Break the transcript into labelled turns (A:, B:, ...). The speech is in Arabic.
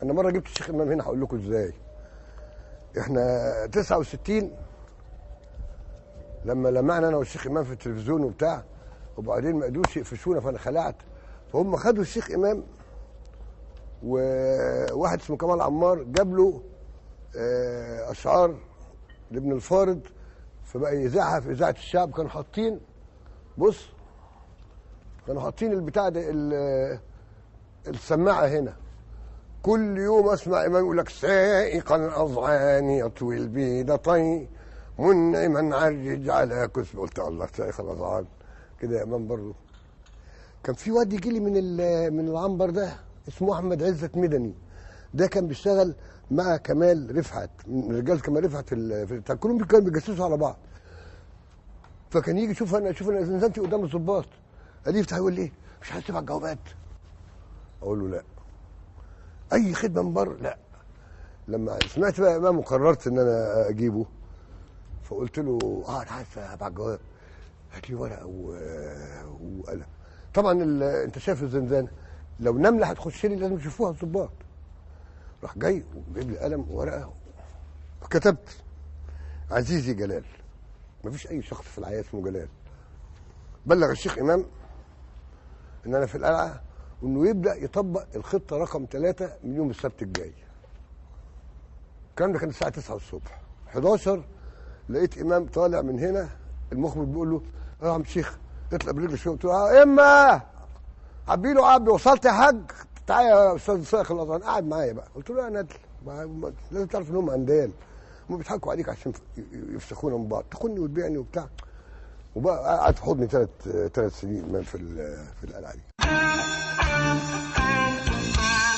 A: انا مره جبت الشيخ امام هنا، هقول لكم ازاي. احنا 69 لما لمعنا انا والشيخ امام في التلفزيون وبتاع، وبعدين ما قدروش يقفشونا فانا خلعت، فهم خدوا الشيخ امام وواحد اسمه كمال عمار جاب له اشعار لابن الفارض، فبقى يذاعها في اذاعه الشعب. كانوا حاطين، بص، كانوا حاطين البتاع ده السماعه هنا. كل يوم اسمع امام يقول لك سائق الاذعان يطوي البيد طي منعما عرج على كسب. قلت الله، سائق الاذعان كده يا امام. برضه كان في واد يجي لي من العنبر ده اسمه احمد عزت مدني، ده كان بيشتغل مع كمال رفعت، من رجال كمال رفعت كلهم كانوا بيجسسوا على بعض. فكان يجي يشوف انا نزلت قدام الظباط، قال يفتح يقول لي ايه، مش عايز تبعت جوابات؟ اقول له لا. اي خدمه من بره؟ لا. لما سمعت بقى امام وقررت ان انا اجيبه، فقلت له انا عايز ابعت جواب، هات لي ورقه وقلم. طبعا انت شايف الزنزانه، لو نمله هتخش لي لازم يشوفوها الظباط. راح جاي وجايب لي قلم وورقه، فكتبت عزيزي جلال. مفيش اي شخص في الحياه اسمه جلال. بلغ الشيخ امام ان انا في القلعه، وانه يبدا يطبق الخطه رقم 3 من يوم السبت الجاي. الكلام ده كان الساعه 9 الصبح. 11 لقيت امام طالع من هنا، المخبر بيقول له يا عم شيخ اطلع برجل شويه. قلت له اما عبي له عبي، وصلت يا حاج؟ تعالى يا استاذ سائق الاذان، قاعد معايا بقى. قلت له يا ندل، لازم تعرف ان هم عندال، هم بيضحكوا عليك عشان يفسخونا من بعض، تخوني وتبيعني وبتاع. وبقى قعد في حضني ثلاث سنين في القلعه دي.